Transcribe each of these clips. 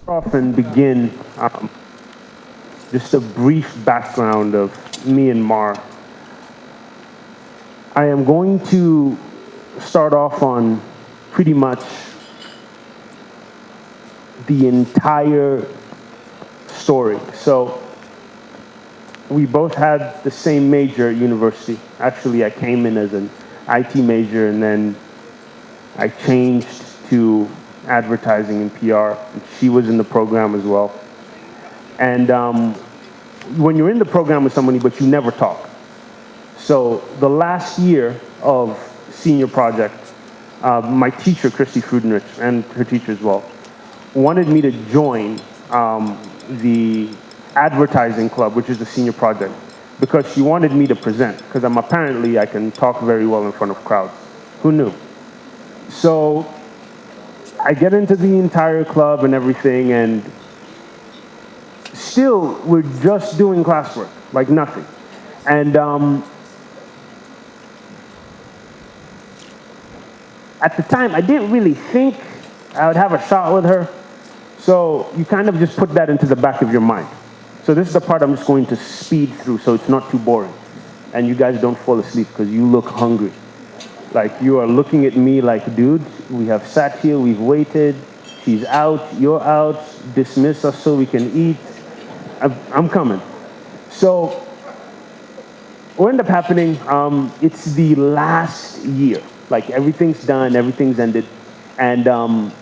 Often begin just a brief background of me and Mar. I am going to start off on pretty much the entire story. So we both had the same major at university. Actually, I came in as an IT major and then I changed to advertising and PR. She was in the program as well. And when you're in the program with somebody, but you never talk. So the last year of senior project, my teacher, Christy Frudenrich, and her teacher as well, wanted me to join the advertising club, which is the senior project, because she wanted me to present, because I can talk very well in front of crowds. Who knew? So I get into the entire club and everything, and still we're just doing classwork, like nothing. And at the time, I didn't really think I would have a shot with her. So you kind of just put that into the back of your mind. So this is the part I'm just going to speed through so it's not too boring. And you guys don't fall asleep because you look hungry. Like you are looking at me like, dude, we have sat here, we've waited. She's out, you're out. Dismiss us so we can eat. I'm coming. So what ended up happening, it's the last year. Like everything's done, everything's ended. And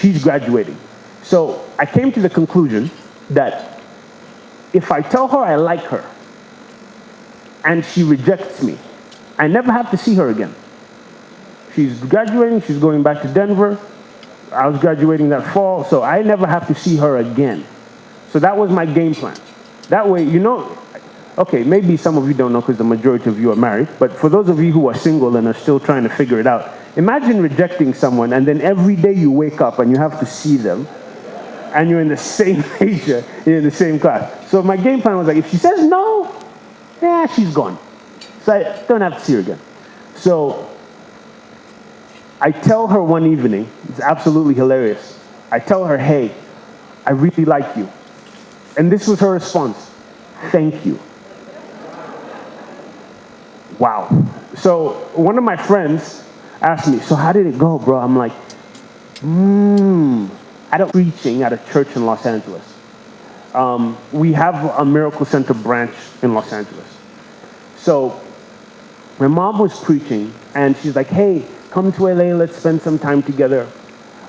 she's graduating. So I came to the conclusion that if I tell her I like her and she rejects me, I never have to see her again. She's graduating, she's going back to Denver. I was graduating that fall, so I never have to see her again. So that was my game plan. That way, okay, maybe some of you don't know because the majority of you are married, but for those of you who are single and are still trying to figure it out, imagine rejecting someone and then every day you wake up and you have to see them and you're in the same major, you're in the same class. So my game plan was like, if she says no, yeah, she's gone. So I don't have to see her again. So I tell her one evening, it's absolutely hilarious. I tell her, hey, I really like you. And this was her response, thank you. Wow. So one of my friends asked me, so how did it go, bro? I'm like, I don't preaching at a church in Los Angeles. We have a Miracle Center branch in Los Angeles. So my mom was preaching, and she's like, hey, come to LA, let's spend some time together.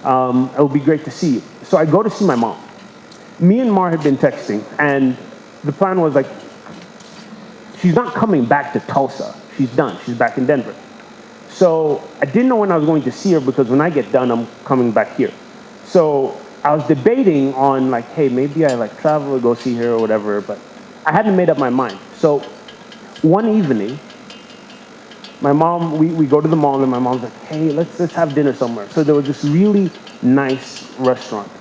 It would be great to see you. So I go to see my mom. Me and Mar had been texting, and the plan was like, she's not coming back to Tulsa. She's done. She's back in Denver. So I didn't know when I was going to see her because when I get done, I'm coming back here. So I was debating on like, hey, maybe I like travel or go see her or whatever, but I hadn't made up my mind. So one evening, my mom, we go to the mall and my mom's like, hey, let's have dinner somewhere. So there was this really nice restaurant.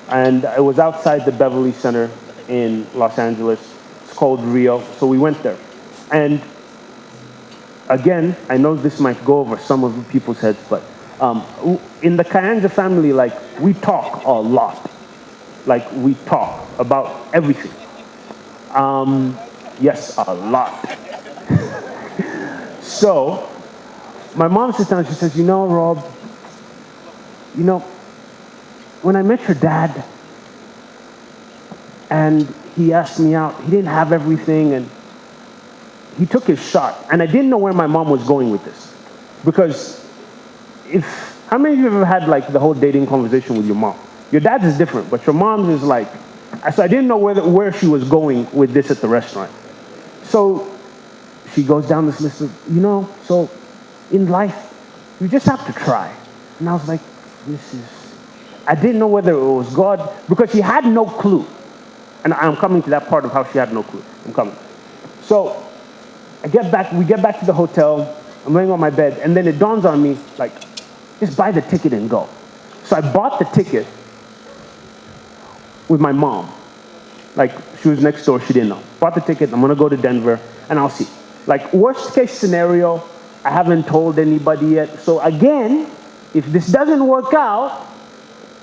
And it was outside the Beverly Center in Los Angeles. It's called Rio. So we went there. And again, I know this might go over some of the people's heads, but in the Kayanja family, like, we talk a lot. Like, we talk about everything. Yes, a lot. So, my mom sits down and she says, Rob, when I met your dad and he asked me out, he didn't have everything and he took his shot. And I didn't know where my mom was going with this. Because how many of you have ever had like the whole dating conversation with your mom? Your dad's is different, but your mom's is like, so I didn't know where she was going with this at the restaurant. So she goes down this list of, so in life, you just have to try. And I was like, I didn't know whether it was God, because she had no clue. And I'm coming to that part of how she had no clue. I'm coming. So we get back to the hotel, I'm laying on my bed, and then it dawns on me, like, just buy the ticket and go. So I bought the ticket with my mom. Like, she was next door, she didn't know. Bought the ticket, I'm gonna go to Denver, and I'll see. Like, worst case scenario, I haven't told anybody yet. So again, if this doesn't work out,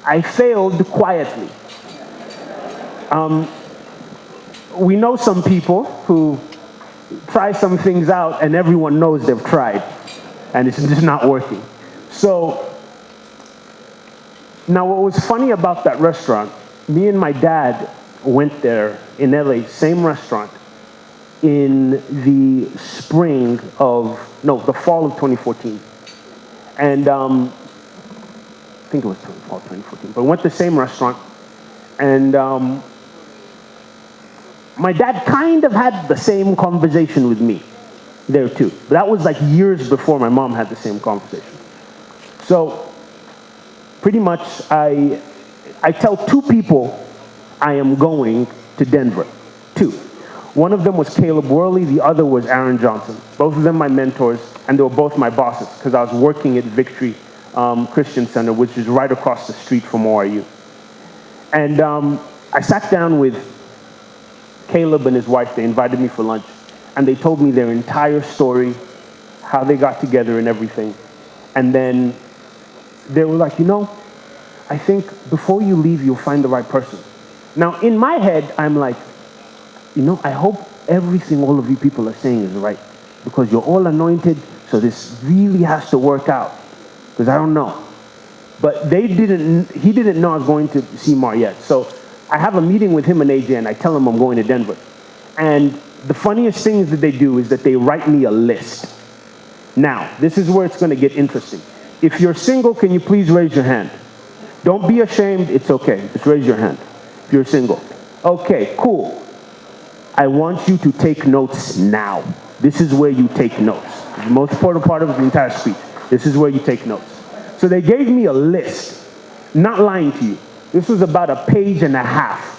I failed quietly. We know some people who try some things out and everyone knows they've tried and it's just not working. So now what was funny about that restaurant, me and my dad went there in LA, same restaurant, in the fall of 2014. And I think it was fall 2014, but we went to the same restaurant and my dad kind of had the same conversation with me there too. But that was like years before my mom had the same conversation. So pretty much I tell two people I am going to Denver. Two. One of them was Caleb Worley, the other was Aaron Johnson. Both of them my mentors, and they were both my bosses because I was working at Victory Christian Center, which is right across the street from ORU. And I sat down with Caleb and his wife. They invited me for lunch, and they told me their entire story, how they got together and everything. And then they were like, I think before you leave, you'll find the right person. Now, in my head, I'm like, I hope everything all of you people are saying is right because you're all anointed, so this really has to work out because I don't know. But he didn't know I was going to see Mar yet. So I have a meeting with him and AJ, and I tell him I'm going to Denver. And the funniest things that they do is that they write me a list. Now, this is where it's going to get interesting. If you're single, can you please raise your hand? Don't be ashamed. It's okay. Just raise your hand if you're single. Okay, cool. I want you to take notes now. This is where you take notes. The most important part of the entire speech. This is where you take notes. So they gave me a list, not lying to you. This was about a page and a half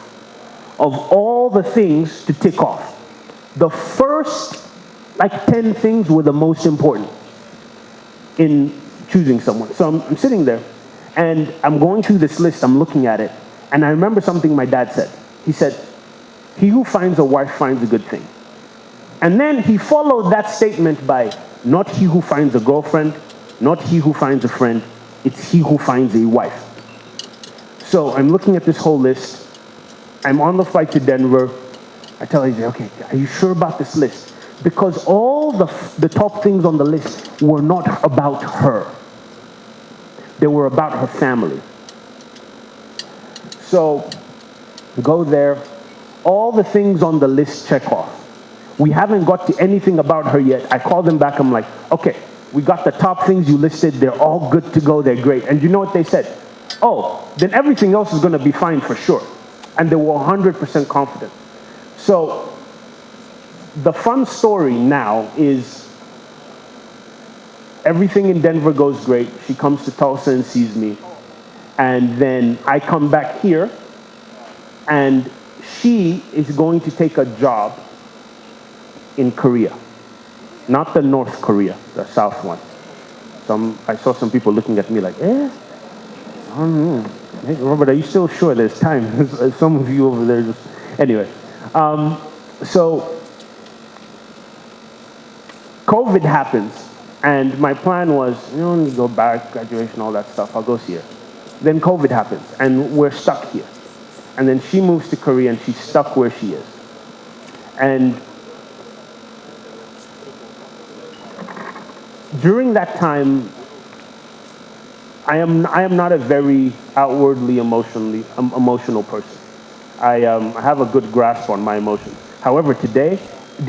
of all the things to tick off. The first, 10 things were the most important in choosing someone. So I'm sitting there, and I'm going through this list, I'm looking at it, and I remember something my dad said. He said, "He who finds a wife finds a good thing." And then he followed that statement by, "Not he who finds a girlfriend, not he who finds a friend, it's he who finds a wife." So I'm looking at this whole list. I'm on the flight to Denver. I tell AJ, okay, are you sure about this list? Because all the top things on the list were not about her. They were about her family. So go there. All the things on the list check off. We haven't got to anything about her yet. I call them back. I'm like, okay, we got the top things you listed. They're all good to go. They're great. And you know what they said? Oh, then everything else is going to be fine for sure. And they were 100% confident. So the fun story now is everything in Denver goes great. She comes to Tulsa and sees me. And then I come back here, and she is going to take a job in Korea. Not the North Korea, the South one. I saw some people looking at me like, I don't know. Hey, Robert, are you still sure there's time? Some of you over there just... Anyway, so COVID happens, and my plan was, go back, graduation, all that stuff. I'll go see her. Then COVID happens, and we're stuck here. And then she moves to Korea, and she's stuck where she is. And during that time, I am not a very outwardly emotional person. I have a good grasp on my emotions. However, today,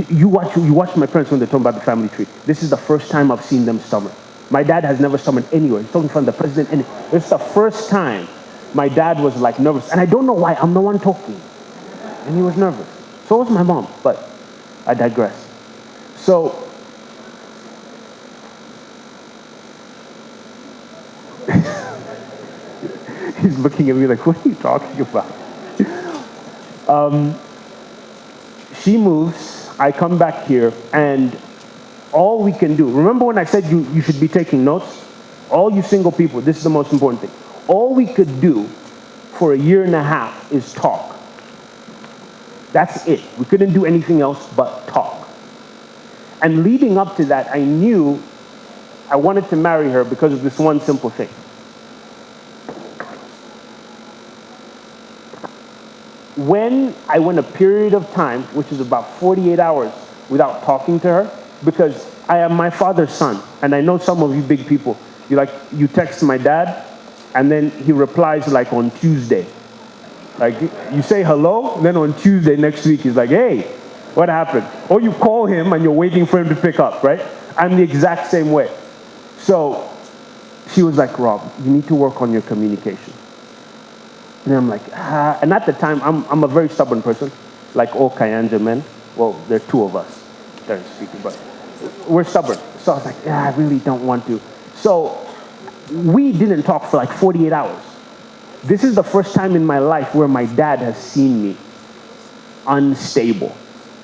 you watch my parents when they're talking about the family tree. This is the first time I've seen them stammer. My dad has never stammered anywhere. He's talking in front of the president, and it's the first time my dad was like nervous. And I don't know why. I'm the one talking. And he was nervous. So was my mom, but I digress. So he's looking at me like, what are you talking about? She moves, I come back here, and all we can do, remember when I said you should be taking notes? All you single people, this is the most important thing. All we could do for a year and a half is talk. That's it. We couldn't do anything else but talk. And leading up to that, I knew I wanted to marry her because of this one simple thing. when I went a period of time, which is about 48 hours, without talking to her, because I am my father's son, and I know some of you big people, you text my dad, and then he replies like on Tuesday. Like, you say hello, and then on Tuesday next week, he's like, hey, what happened? Or you call him and you're waiting for him to pick up, right? I'm the exact same way. So she was like, Rob, you need to work on your communication. And I'm like, and at the time, I'm a very stubborn person, like all Kayanja men. Well, there are two of us, generally speaking, but we're stubborn. So I was like, yeah, I really don't want to. So we didn't talk for like 48 hours. This is the first time in my life where my dad has seen me unstable.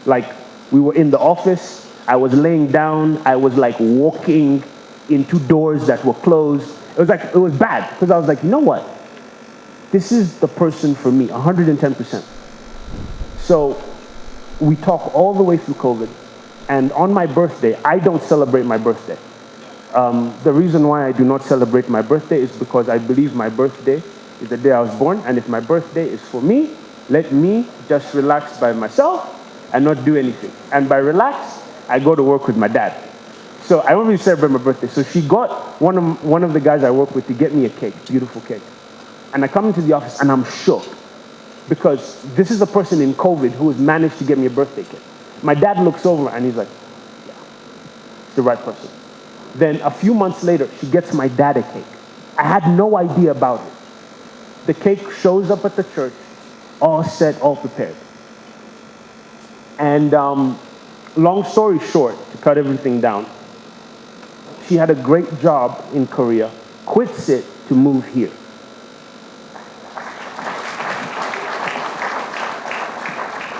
Like, we were in the office, I was laying down, I was like walking into doors that were closed. It was bad, because I was like, you know what? This is the person for me, 110%. So we talk all the way through COVID, and on my birthday, I don't celebrate my birthday. The reason why I do not celebrate my birthday is because I believe my birthday is the day I was born, and if my birthday is for me, let me just relax by myself and not do anything. And by relax, I go to work with my dad. So I don't really celebrate my birthday. So she got one of the guys I work with to get me a cake, beautiful cake. And I come into the office and I'm shook, because this is a person in COVID who has managed to get me a birthday cake. My dad looks over and he's like, yeah, it's the right person. Then a few months later, she gets my dad a cake. I had no idea about it. The cake shows up at the church, all set, all prepared. And long story short, to cut everything down, she had a great job in Korea, quits it to move here.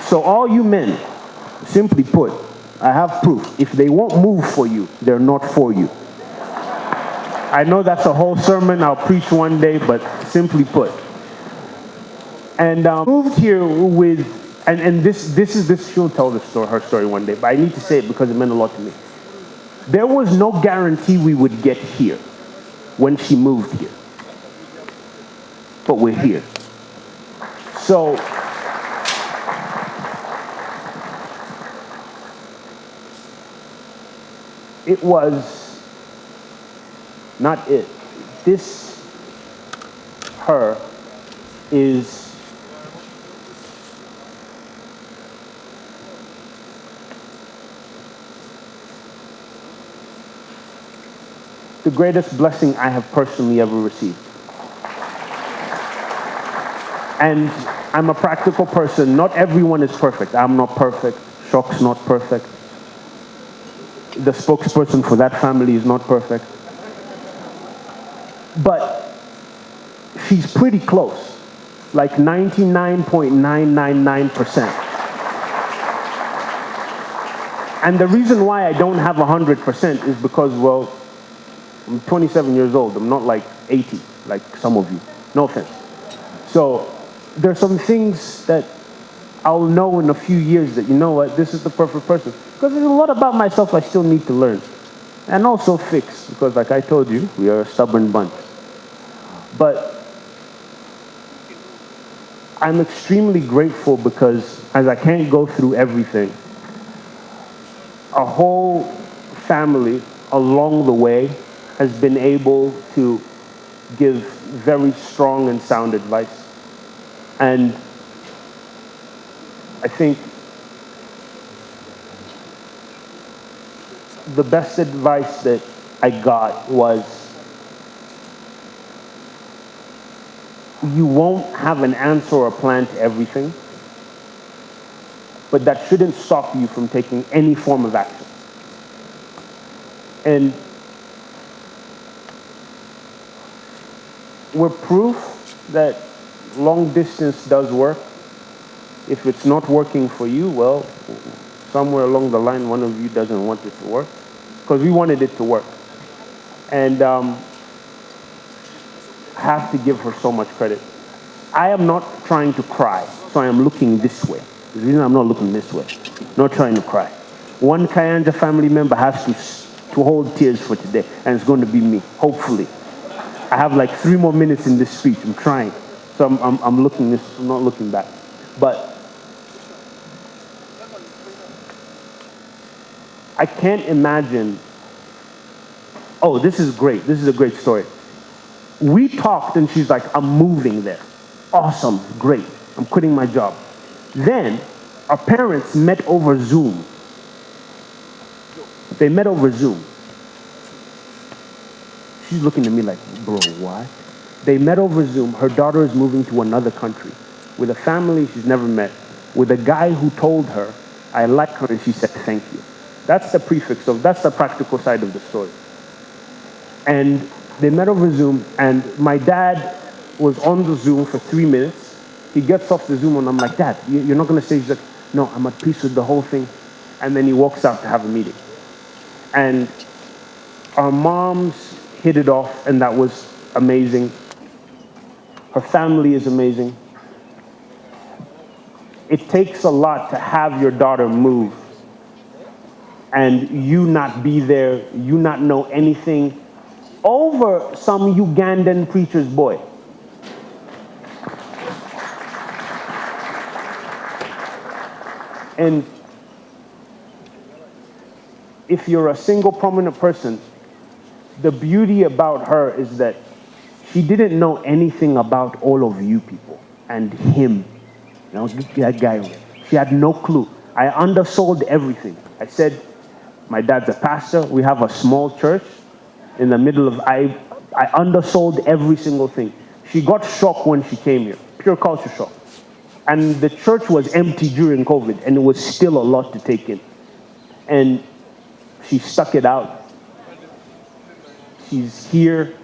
So all you men, simply put, I have proof. If they won't move for you, they're not for you. I know that's a whole sermon I'll preach one day, but simply put. And moved here with, and this she'll tell her story one day, but I need to say it because it meant a lot to me. There was no guarantee we would get here when she moved here. But we're here. So it was not it. Her is the greatest blessing I have personally ever received. And I'm a practical person. Not everyone is perfect. I'm not perfect. Shock's not perfect. The spokesperson for that family is not perfect. But she's pretty close, like 99.999%. And the reason why I don't have 100% is because, well, I'm 27 years old. I'm not like 80, like some of you. No offense. So there's some things that I'll know in a few years that, you know what, this is the perfect person. Because there's a lot about myself I still need to learn. And also fix, because like I told you, we are a stubborn bunch. But I'm extremely grateful because as I can't go through everything, a whole family along the way has been able to give very strong and sound advice. And I think the best advice that I got was, you won't have an answer or a plan to everything, but that shouldn't stop you from taking any form of action. And we're proof that long distance does work. If it's not working for you, well, somewhere along the line, one of you doesn't want it to work, because we wanted it to work. And I have to give her so much credit. I am not trying to cry, so I am looking this way. The reason I'm not looking this way, not trying to cry. One Kayanja family member has to hold tears for today, and it's going to be me, hopefully. I have like 3 more minutes in this speech. I'm trying. So I'm looking this, I'm not looking back. But I can't imagine. Oh, this is great. This is a great story. We talked and she's like, I'm moving there. Awesome, great. I'm quitting my job. Then our parents met over Zoom. They met over Zoom. She's looking at me like, bro, what? They met over Zoom. Her daughter is moving to another country with a family she's never met, with a guy who told her, I like her, and she said, thank you. That's the that's the practical side of the story. And they met over Zoom, and my dad was on the Zoom for 3 minutes. He gets off the Zoom, and I'm like, Dad, you're not going to say? He's like, no, I'm at peace with the whole thing. And then he walks out to have a meeting. And our moms hit it off, and that was amazing. Her family is amazing. It takes a lot to have your daughter move and you not be there, you not know anything, over some Ugandan preacher's boy. And if you're a single prominent person, the beauty about her is that she didn't know anything about all of you people and him. You know, that guy. She had no clue. I undersold everything. I said, my dad's a pastor. We have a small church in the middle of, I undersold every single thing. She got shocked when she came here, pure culture shock. And the church was empty during COVID, and it was still a lot to take in. And she stuck it out. She's here.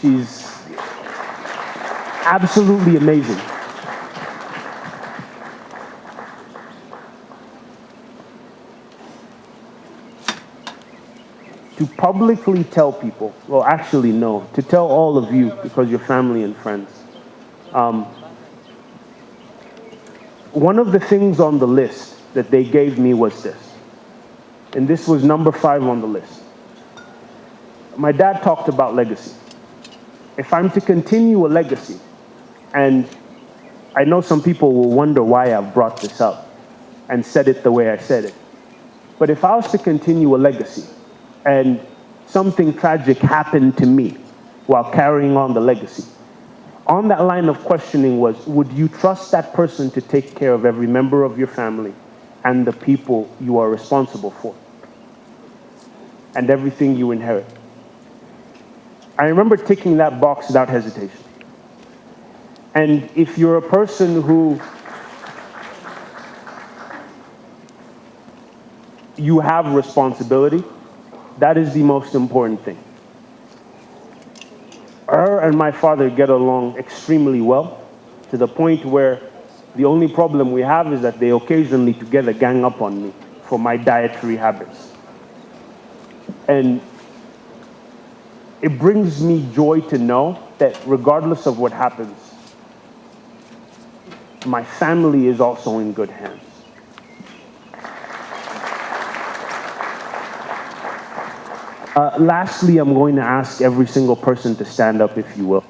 She's absolutely amazing. To publicly tell people, well, actually, no, to tell all of you, because you're family and friends. One of the things on the list that they gave me was this. And this was number 5 on the list. My dad talked about legacy. If I'm to continue a legacy, and I know some people will wonder why I've brought this up and said it the way I said it. But if I was to continue a legacy, and something tragic happened to me while carrying on the legacy, on that line of questioning was, would you trust that person to take care of every member of your family and the people you are responsible for and everything you inherit? I remember ticking that box without hesitation. And if you're a person who you have responsibility, that is the most important thing. Her and my father get along extremely well, to the point where the only problem we have is that they occasionally together gang up on me for my dietary habits. And it brings me joy to know that regardless of what happens, my family is also in good hands. Lastly, I'm going to ask every single person to stand up, if you will.